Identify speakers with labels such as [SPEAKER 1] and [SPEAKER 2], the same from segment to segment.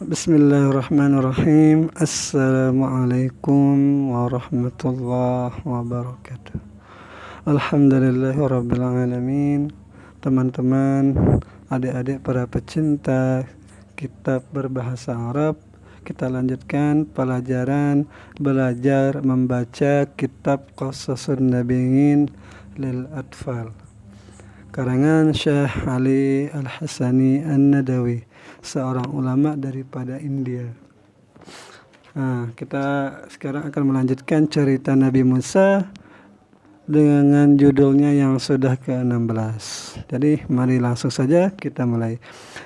[SPEAKER 1] Bismillahirrahmanirrahim. Assalamualaikum warahmatullahi wabarakatuh. Alhamdulillahirabbil alamin. Teman-teman, adik-adik para pecinta kitab berbahasa Arab, kita lanjutkan pelajaran belajar membaca kitab Qasasun Nabiyyin lil Atfal, karangan Syekh Ali Al-Hasani An-Nadawi, seorang ulama daripada India. Kita sekarang akan melanjutkan cerita Nabi Musa dengan judulnya yang sudah ke-16. Jadi mari langsung saja kita mulai.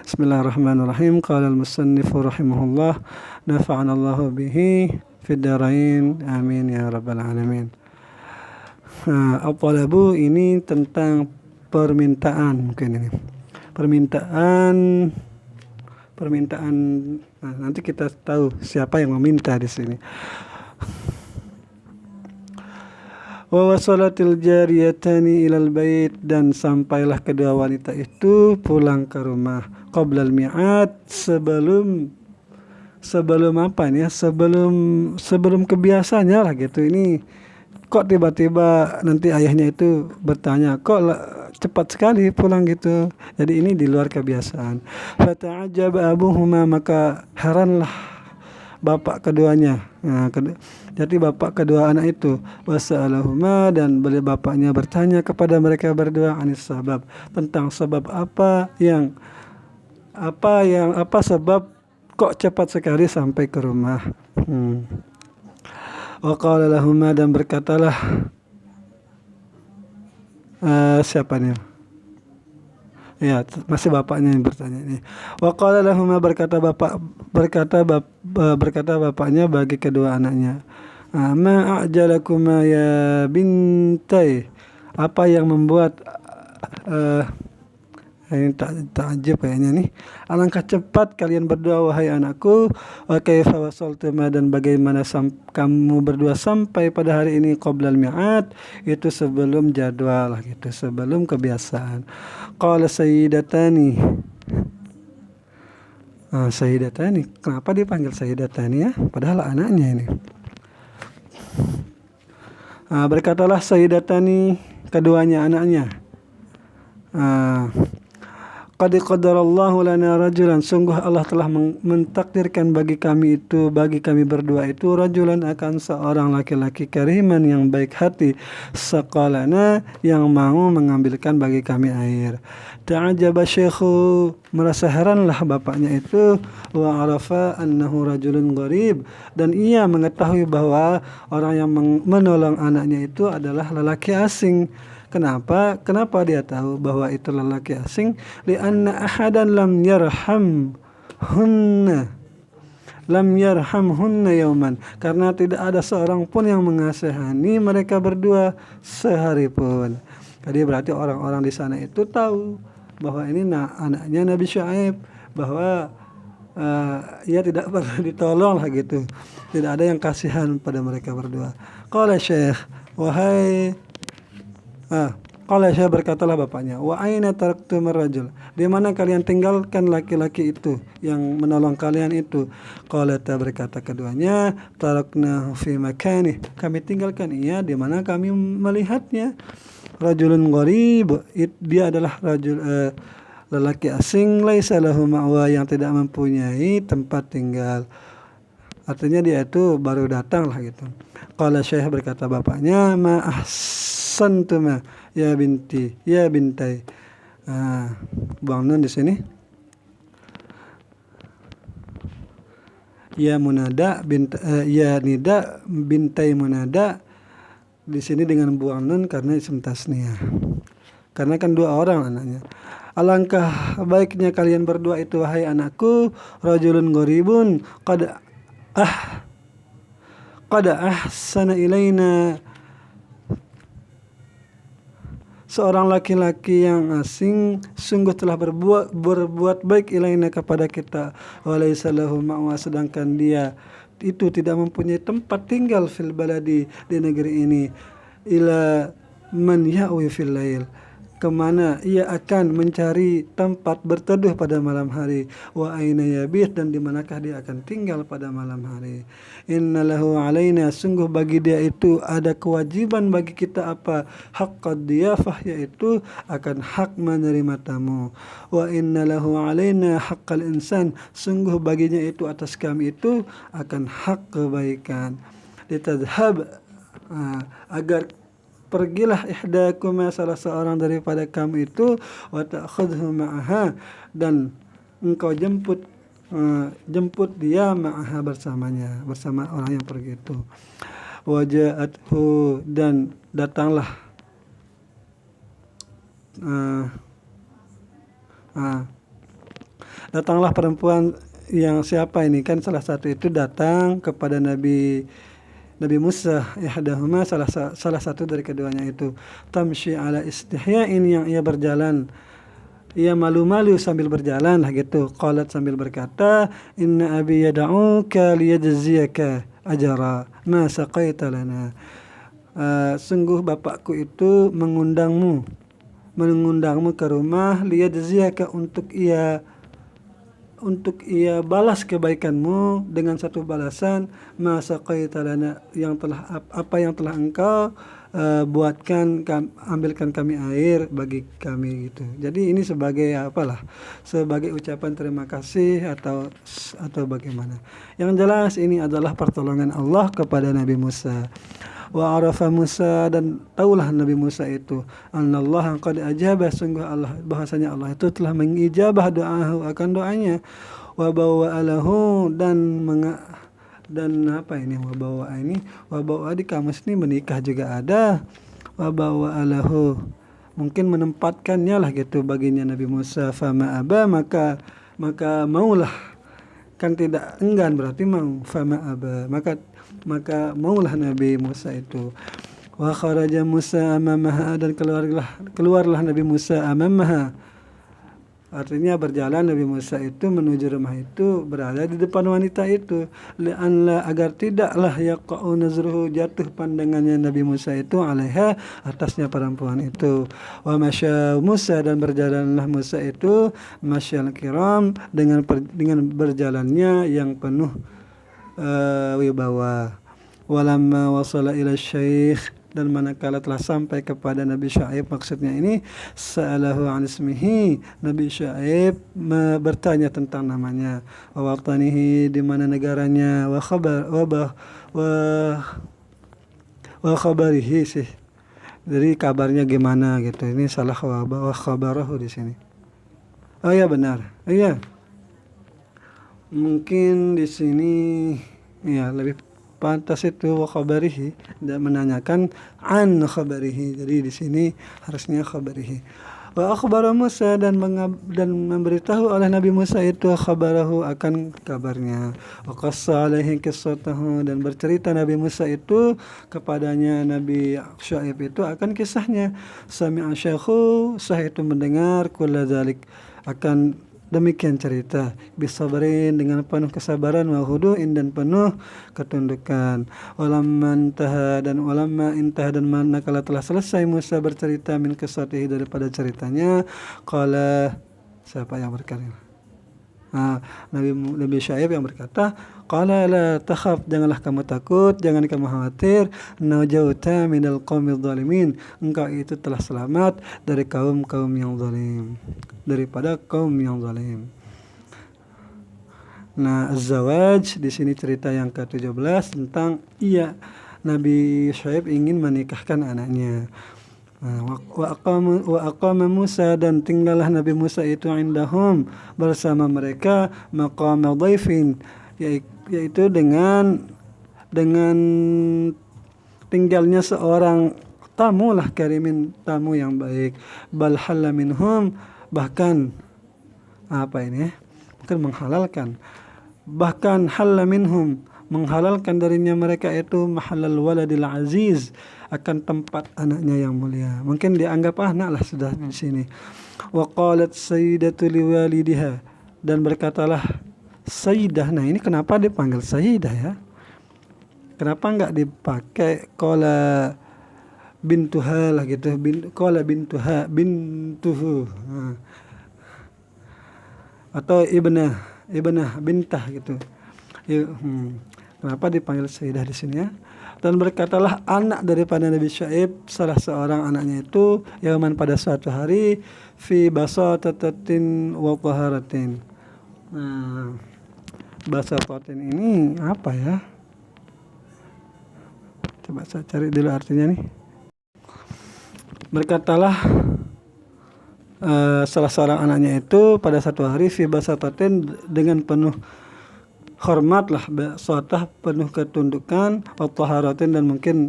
[SPEAKER 1] Bismillahirrahmanirrahim. Qala al-musannifu rahimahullah, nafa'anallahu bihi fid dharain, amin ya rabbal alamin. Al-talabu ini tentang permintaan, mungkin ini permintaan. Nanti kita tahu siapa yang meminta di sini. Wa wasalatil jariyatani ilal bait, dan sampailah kedua wanita itu pulang ke rumah. Qoblal mi'ad, sebelum apa nih ya? Sebelum kebiasaannya lah gitu. Ini kok tiba-tiba nanti ayahnya itu bertanya, kok cepat sekali pulang gitu. Jadi ini di luar kebiasaan. Fata'ajaba abuhuma, maka heranlah bapak keduanya. Jadi bapak kedua anak itu, wasa'alahuma, dan bapaknya bertanya kepada mereka berdua, anis sabab, tentang sebab apa sebab kok cepat sekali sampai ke rumah. Wa qala lahuma, dan berkatalah siapa nih? Ya, masih bapaknya yang bertanya ini. Wa qala lahuma, berkata bapaknya bagi kedua anaknya, ma a'jalakuma ya bintai, apa yang membuat ini takjub kayaknya nih. Alangkah cepat kalian berdua wahai anakku. Wa kaifa wasaltuma, dan bagaimana kamu berdua sampai pada hari ini qoblal mi'ad, itu sebelum jadwal gitu, sebelum kebiasaan. Qala sayyidatani. Sayyidatani, kenapa dipanggil sayyidatani ya? Padahal anaknya ini. Berkatalah sayyidatani, keduanya anaknya. Qad qadarallahu lana rajulan, sungguh Allah telah mentakdirkan bagi kami berdua itu rajulan, akan seorang laki-laki kariman yang baik hati, saqalana, yang mau mengambilkan bagi kami air. Ta'ajaba syekhu, merasa heranlah bapaknya itu, wa arafa annahu rajulun gharib, dan ia mengetahui bahwa orang yang menolong anaknya itu adalah lelaki asing. Kenapa dia tahu bahwa itu lelaki asing? Lianna ahadan lam yarhamhunna yauman, karena tidak ada seorang pun yang mengasihani mereka berdua sehari pun. Jadi berarti orang-orang di sana itu tahu bahwa ini anaknya Nabi Syuaib, bahwa ia tidak perlu ditolong lah gitu. Tidak ada yang kasihan pada mereka berdua. Qala Syekh, Qala Syekh, berkatalah bapaknya, wa aina taraktumur rajul, di mana kalian tinggalkan laki-laki itu yang menolong kalian itu? Qala, berkata keduanya, taraknahu fi makani, kami tinggalkan ia di mana kami melihatnya. Rajulun gharib, dia adalah lelaki asing, laisa lahu ma'wa, yang tidak mempunyai tempat tinggal. Artinya dia itu baru datang lah gitu. Qala Syekh, berkata bapaknya, ma ahsantuma ya bintai. Buang nun di sini. Ya munada ya nida bintai munada di sini dengan buang nun karena isim tasniyah. Karena kan dua orang anaknya. Alangkah baiknya kalian berdua itu wahai anakku, rajulun gharibun qad ahsana ilaina, seorang laki-laki yang asing sungguh telah berbuat baik ilaina, kepada kita. Walaysa lahu ma'wa, sedangkan dia itu tidak mempunyai tempat tinggal fil baladi, di negeri ini. Ila man ya'wi fil lail, kemana ia akan mencari tempat berteduh pada malam hari, wa aina yabit, dan di manakah dia akan tinggal pada malam hari. Innalahu alaina, sungguh bagi dia itu ada kewajiban bagi kita apa? Haqqad diyafah, yaitu akan hak menerima tamu. Wa innalahu alaina haqqal insan, sungguh baginya itu atas kami itu akan hak kebaikan. Litadhhab, agar pergilah ihdakuma, salah seorang daripada kamu itu, wa ta'khudhu ma'aha, dan engkau jemput dia, ma'aha, bersamanya, bersama orang yang pergi itu. Waja'athu, dan datanglah datanglah perempuan yang siapa ini, kan salah satu itu datang kepada Nabi Musa, ihdahuma, salah satu dari keduanya itu, tamshi ala istihya'in, yang ia berjalan, ia malu-malu sambil berjalan lah gitu. Qalat, sambil berkata, inna abi yad'uka liyajziyaka ajra ma saqaita lana. Sungguh bapakku itu mengundangmu ke rumah, liyajziyaka, untuk ia balas kebaikanmu dengan satu balasan, masa qaitalana, yang telah apa yang telah engkau buatkan, ambilkan kami air bagi kami gitu. Jadi ini sebagai sebagai ucapan terima kasih atau bagaimana. Yang jelas ini adalah pertolongan Allah kepada Nabi Musa. Wa arafa Musa, dan taulah Nabi Musa itu, anallaha qad ajaba, sungguh Allah, bahasanya Allah itu telah mengijabah doahu, akan doanya. Wa bawa'alahu, wa bawa di kamus ini menikah juga ada. Wa bawa'alahu, mungkin menempatkannya lah gitu baginya Nabi Musa. Fama aba, maka maulah, kan tidak enggan, berarti mau. Fama aba, maka maulah Nabi Musa itu. Wa kharaja Musa amamaha, dan keluarlah Nabi Musa amamaha, artinya berjalan Nabi Musa itu menuju rumah itu, berada di depan wanita itu. Li'anla, agar tidaklah yaqa'u nazruhu, jatuh pandangannya Nabi Musa itu, alaiha, atasnya perempuan itu. Wa masya Musa, dan berjalanlah Musa itu, masyal kiram, dengan berjalannya yang penuh wibawa. Walamma wasala ila syekh, dan manakala telah sampai kepada Nabi Syuaib, maksudnya ini, sa'alahu an ismihi, Nabi Syuaib bertanya tentang namanya, wa watanihi, di mana negaranya, wa khabarihi sih, jadi kabarnya gimana gitu. Ini salah, wa khabarahu di sini. Oh ya, benar. Iya. Mungkin di sini ya lebih pantas itu wa khabarihi, dan menanyakan an khabarihi. Jadi di sini harusnya khabarihi. Wa akhbara Musa, dan memberitahu oleh Nabi Musa itu khabarahu, akan kabarnya. Wa qassa alaihi qissatahu, dan bercerita Nabi Musa itu kepadanya Nabi Syuaib itu akan kisahnya. Sami'a syekhu, sah itu mendengar, kulla dzalik, akan demikian cerita, bisabrin, dengan penuh kesabaran, wa hudu'in, dan penuh ketundukan. Walamma intaha, dan manakala telah selesai Musa bercerita, min qissatihi, daripada ceritanya, qala, siapa yang berkata? Nabi Syuaib yang berkata, qala la takhaf, janganlah kamu takut, jangan kamu khawatir, najauta minal qaumidz zalimin, engkau itu telah selamat dari kaum yang zalim, daripada kaum yang zalim. Nah, az-zawaj di sini cerita yang ke-17 tentang Nabi Syuaib ingin menikahkan anaknya. Wa aqama Musa, dan tinggallah Nabi Musa itu indahum, bersama mereka, maqama dhaifin, yaitu dengan tinggalnya seorang tamu lah, karimin, tamu yang baik. Bal halla minhum, bahkan bukan menghalalkan, bahkan halla minhum, menghalalkan darinya mereka itu, mahallal waladil aziz, akan tempat anaknya yang mulia. Mungkin dianggap anak lah sudah di sini. Wa qalat sayyidatu liwalidiha, dan berkatalah sayyidah. Nah, ini kenapa dipanggil sayyidah ya? Kenapa enggak dipakai qala bintuha lah gitu, qala bintuhu. Atau ibnah bintah gitu. Kenapa dipanggil Sayyidah di sini ya? Dan berkatalah anak daripada Nabi Syuaib, salah seorang anaknya itu, yaman pada suatu hari, fi basatatatin wa taharatin. Nah, basatatin ini apa ya? Coba saya cari dulu artinya nih. Berkatalah salah seorang anaknya itu pada satu hari, fi basatatin, dengan penuh hormat lah, basatah penuh ketundukan, wa taharatin, dan mungkin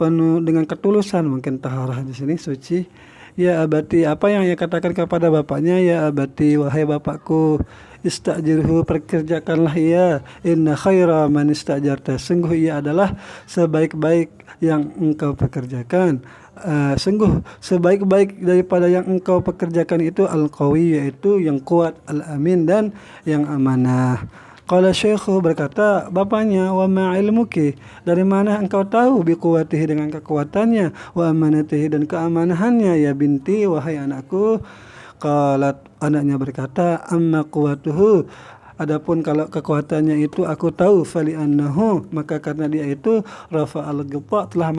[SPEAKER 1] penuh dengan ketulusan, mungkin taharah di sini suci. Ya abati, apa yang ia katakan kepada bapaknya, ya abati, wahai bapakku, istajirhu, perkerjakanlah ia, inna khaira man istajarta, sungguh ia adalah sebaik-baik yang engkau pekerjakan. Sungguh sebaik-baik daripada yang engkau pekerjakan itu al-qawi, yaitu yang kuat, al-amin, dan yang amanah. Qala syekhu, berkata bapaknya, wa ma ilmuki, dari mana engkau tahu, biquwatihi, dengan kekuatannya, wa amanatihi, dan keamanahannya, ya binti, wahai anakku. Qalat, anaknya berkata, amma quwatuhu, adapun kalau kekuatannya itu aku tahu, fali annahu, maka karena dia itu rafa'al ghita, telah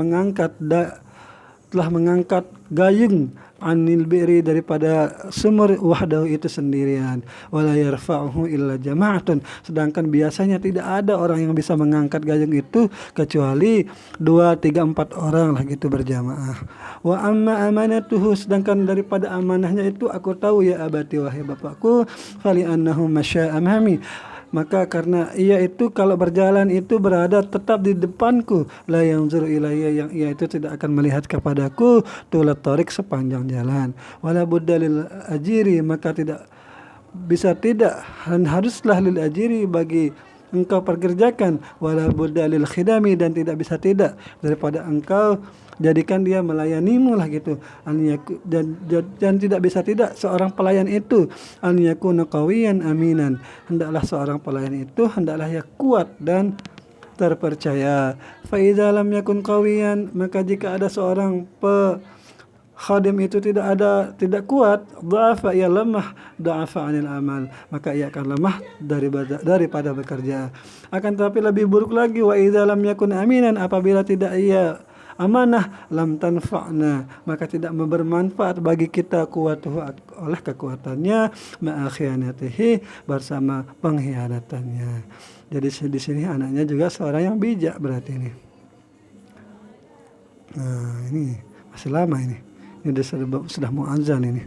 [SPEAKER 1] mengangkat gayung, anil bi'ri, daripada sumur, wahdahu, itu sendirian, wala yarfa'uhu illa jama'atun, sedangkan biasanya tidak ada orang yang bisa mengangkat gayung itu kecuali 2, 3, 4 orang lah gitu berjamaah. Wa amma amanatuhu, sedangkan daripada amanahnya itu aku tahu, ya abati, wahai bapakku, fali annahu masya amami, maka karena ia itu kalau berjalan itu berada tetap di depanku, la yanzuru ilayya, yang ia itu tidak akan melihat kepadaku, tulat tarik, sepanjang jalan, wala budda lil ajiri, maka tidak dan haruslah lil ajiri, bagi engkau perkerjakan, wala budda lil khidami, dan tidak bisa tidak daripada engkau jadikan dia melayanimu lah gitu, dan tidak bisa tidak seorang pelayan itu, an yakuna qawiyan aminan, hendaklah seorang pelayan itu hendaklah ya kuat dan terpercaya. Fa idza lam yakun qawiyan, maka jika ada seorang khadim itu tidak kuat, dha'afa, ia lemah, dha'afa anil amal, maka ia akan lemah daripada bekerja. Akan tetapi lebih buruk lagi, wa idza lam yakun aminan, apabila tidak ia amanah, lam tanfa'na, maka tidak bermanfaat bagi kita, kuatuhu, oleh kekuatannya, ma'akhiyanatihi, bersama pengkhianatannya. Jadi di sini anaknya juga seorang yang bijak berarti ini. Nah, ini masih lama ini. Ini sudah mau azan ini.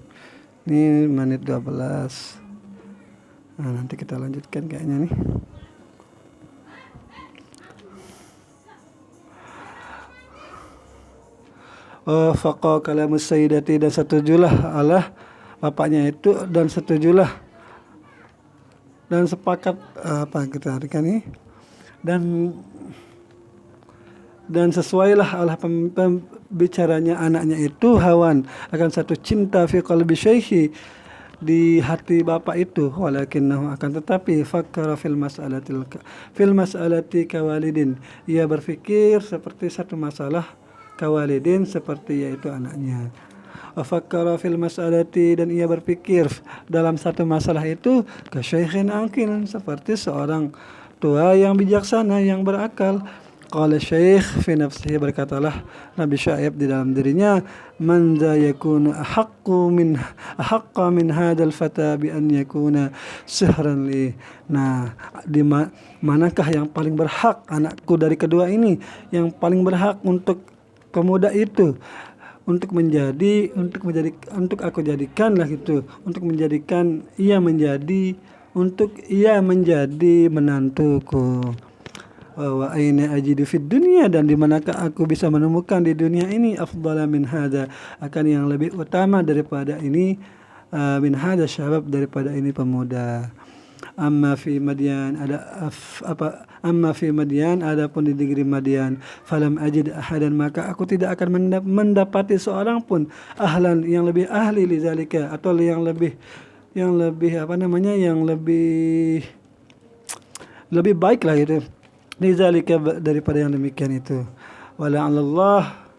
[SPEAKER 1] Ini menit 12. Nah, nanti kita lanjutkan kayaknya nih. Faqa kalamus sayyidati, dan setujulah Allah bapaknya itu, dan setujulah dan sepakat apa kita artikan ini, dan sesuailah Allah pembicaranya anaknya itu, hawan, akan satu cinta, fi qalbi syekhi, di hati bapak itu, walakinnahu, akan tetapi, fakkara fil mas'alati kawalidin, ia berfikir seperti satu masalah, kawalidin, seperti yaitu anaknya. Fakkara fil mas'alati, dan ia berpikir dalam satu masalah itu, ka syaikhin aqil, seperti seorang tua yang bijaksana, yang berakal. Qala syaikh fi nafsihi, berkatalah Nabi Syuaib di dalam dirinya, man za yakunu ahaqqa min hadzal fata bi an yakuna sihran li. Nah, manakah yang paling berhak anakku dari kedua ini, yang paling berhak untuk pemuda itu, untuk aku jadikan lah gitu, untuk ia menjadi menantuku. Wa aina ajidu fid dunya, dan di manakah aku bisa menemukan di dunia ini, afdala min hadza, akan yang lebih utama daripada ini, min hadza syabab, daripada ini pemuda. Amma fi Madyan, adapun di negeri Madyan, falam ajid ahadan, maka aku tidak akan mendapati seorang pun, ahlan, yang lebih ahli lizalika, atau yang lebih baik lah gitu, lizalika, daripada yang demikian itu. Wala 'alallah,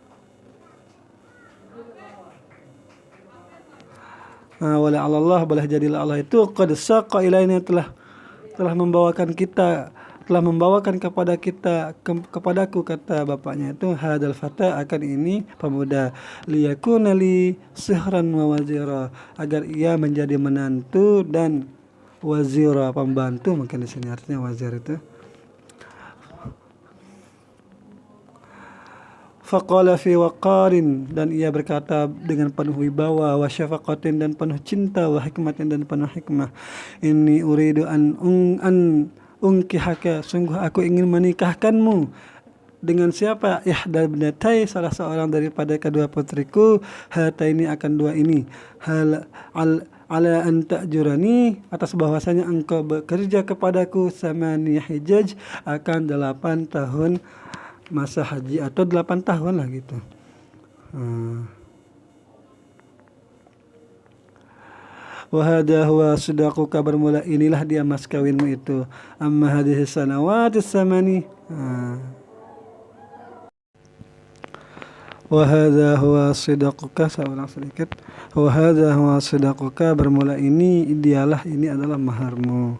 [SPEAKER 1] Wala Allah, boleh jadilah Allah itu qad saqa ilaina, telah membawakan kita, telah membawakan kepada kita, kepadaku, kata bapaknya itu, hadal fata, akan ini pemuda, liyakuna li sihran wa wazira, agar ia menjadi menantu dan wazira, pembantu, mungkin di sini artinya wazir itu. Faqala fi waqarin, dan ia berkata dengan penuh wibawa, wa syafaqatin, dan penuh cinta, wa hikmatin, dan penuh hikmah, inni uridu an unkihaka, sungguh aku ingin menikahkanmu dengan siapa? Ihda ibnatai, salah seorang daripada kedua putriku, hataini, akan dua ini, hal ala an ta'jurani, atas bahwasanya engkau bekerja kepadaku, samaniya hijaj, akan 8 tahun masa haji, atau 8 tahun lah gitu. Wahada huwa sudaquka, bermula inilah dia mas kawinmu itu. Amma hadhihi sanawatis samani, wahada huwa sudaquka, saya ulang sedikit. Wahada huwa sudaquka, bermula ini, dialah, ini adalah maharmu.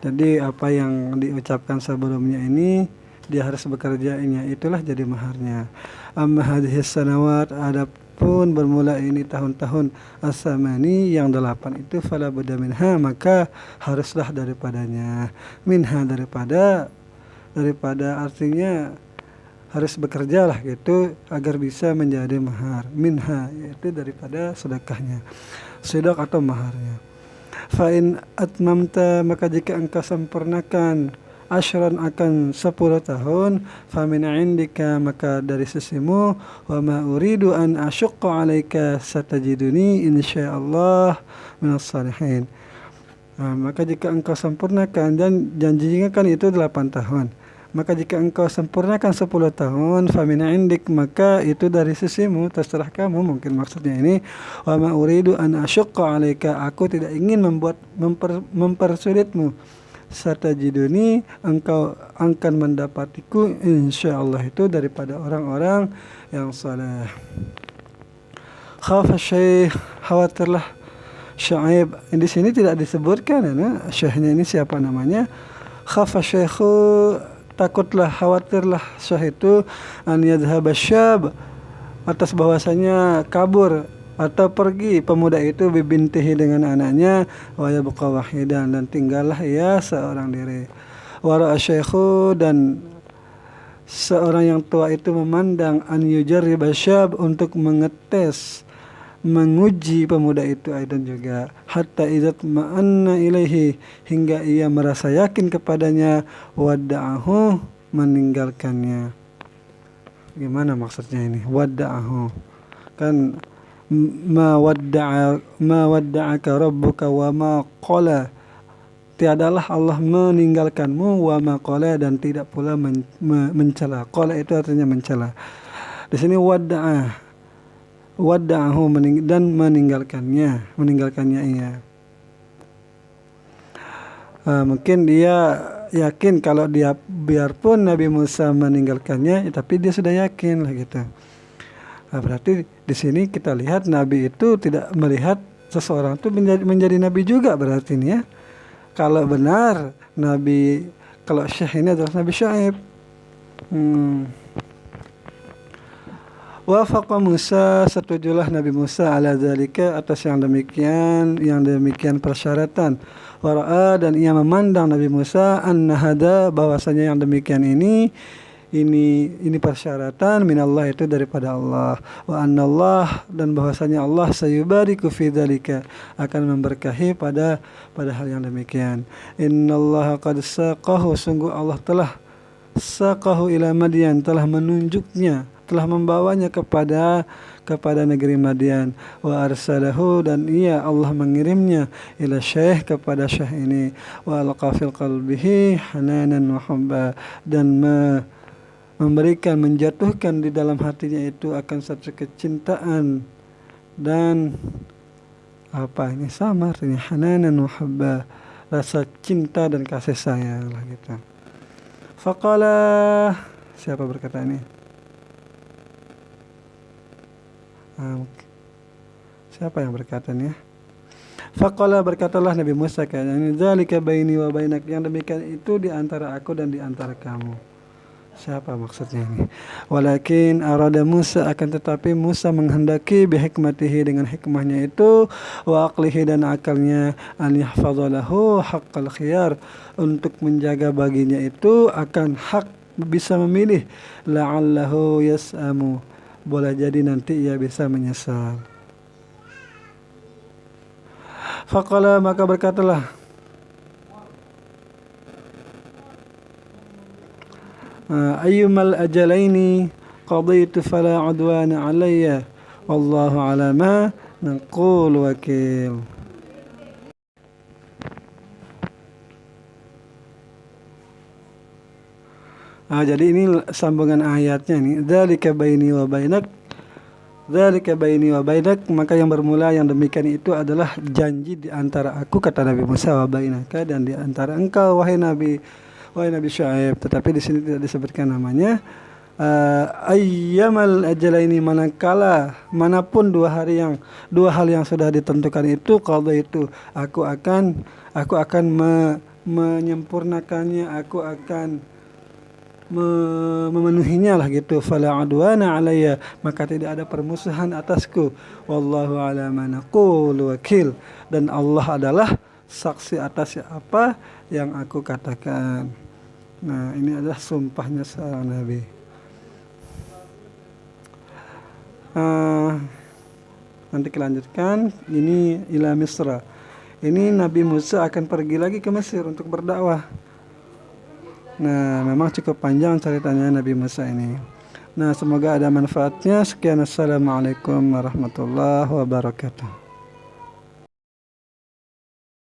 [SPEAKER 1] Jadi apa yang diucapkan sebelumnya ini dia harus bekerja, ini itulah jadi maharnya. Amma hadhihi sanawat, adapun bermula ini tahun-tahun, as-samani, yang 8 itu, fala budda minha, maka haruslah daripadanya, minha, daripada artinya harus bekerja lah gitu, agar bisa menjadi mahar, minha, yaitu daripada sedekahnya, sedek atau maharnya. Fa in atmamta, maka jika engkau sempurnakan, asyran, akan 10 tahun, famin indika, maka dari sisimu, wa ma uridu an asyqa alaika, satajiduni insyaallah minas salihin. Maka jika engkau sempurnakan, dan janjinya kan itu 8 tahun, maka jika engkau sempurnakan 10 tahun, famin indik, maka itu dari sisimu, terserah kamu, mungkin maksudnya ini, wa ma uridu an asyqa alaika, aku tidak ingin mempersulitmu, satajiduni, engkau akan mendapatiku, insyaallah, itu daripada orang-orang yang saleh. Khafa syekh, khawatirlah Syuaib, di sini tidak disebutkan ya, syekhnya ini siapa namanya. Khafa syekhu, takutlah, khawatirlah syekh itu, an yadhhab syab, atas bahwasanya kabur atau pergi pemuda itu, bibintihi, dengan anaknya, wa yabqa wahidan, dan tinggallah ia seorang diri. Wa ra'a syekhu, dan seorang yang tua itu memandang, an yujarrib syab, untuk mengetes, menguji pemuda itu, aidan juga, hatta idzat ma'anna ilaihi, hingga ia merasa yakin kepadanya, wadda'ahu, meninggalkannya. Gimana maksudnya ini wadda'ahu? Kan ma wadda'aka rabbuka wa ma qala, tiadalah Allah meninggalkanmu, wa ma qala, dan tidak pula mencela. Qala itu artinya mencela. Di sini wadda'ahu, dan meninggalkannya ia. Mungkin dia yakin kalau dia, biarpun Nabi Musa meninggalkannya, tapi dia sudah yakin lah gitu. Berarti di sini kita lihat Nabi itu tidak melihat seseorang itu menjadi Nabi juga, berarti ini ya. Kalau benar Nabi, kalau Syekh ini adalah Nabi Syuaib. Wafaqa Musa, setujulah Nabi Musa, ala zalika, atas yang demikian persyaratan. Wara'a, dan ia memandang Nabi Musa, anna hada, bahwasanya yang demikian ini persyaratan, minallah, itu daripada Allah, wa annallah, dan bahwasanya Allah, sayubariku fi dzalika, akan memberkahi pada hal yang demikian. Innallaha qad saqahu, sungguh Allah telah saqahu ila Madyan, telah menunjuknya, telah membawanya kepada negeri Madian. Wa arsalahu, dan ia Allah mengirimnya, ila syekh, kepada syekh ini, wa alqa fil qalbihi hananan wa hubba, dan menjatuhkan di dalam hatinya itu akan satu kecintaan dan sama artinya hananan wa hubba, rasa cinta dan kasih sayang lah gitu. Faqala, siapa berkata ini? Siapa yang berkata ini ya? Faqala, berkatalah Nabi Musa katanya, "Dzalika baini wa bainak." Yang demikian itu di antara aku dan di antara kamu. Siapa maksudnya ini? Walakin arada Musa, akan tetapi Musa menghendaki bihikmatihi, dengan hikmahnya itu, wa aqlihi, dan akalnya, an yahfadzalahu haqqal khiyar, untuk menjaga baginya itu akan hak bisa memilih, la'allahu yas'amu, boleh jadi nanti ia bisa menyesal. Faqala, maka berkatalah ayyumal ajalaini qadaitu fala udwana alayya wallahu ala ma naqul wakil. Jadi ini sambungan ayatnya nih. Dzalika baini wa bainak. Dzalika baini wa bainak, maka yang bermula yang demikian itu adalah janji di antara aku, kata Nabi Musa, wa bainaka, dan di antara engkau wahai Nabi Syuaib. Tetapi di sini tidak disebutkan namanya. Ayyamal ajalaini, manapun dua hal yang sudah ditentukan itu, qadha itu, aku akan menyempurnakannya, aku akan memenuhinya lah gitu. Fala adwana alayya, maka tidak ada permusuhan atasku. Wallahu ala ma naqulu wakil, dan Allah adalah saksi atas apa yang aku katakan. Nah, ini adalah sumpahnya seorang nabi. Nanti kelanjutkan, ini ila Misra. Ini Nabi Musa akan pergi lagi ke Mesir untuk berdakwah. Nah, memang cukup panjang ceritanya Nabi Musa ini. Nah, semoga ada manfaatnya. Sekian, assalamualaikum warahmatullahi wabarakatuh.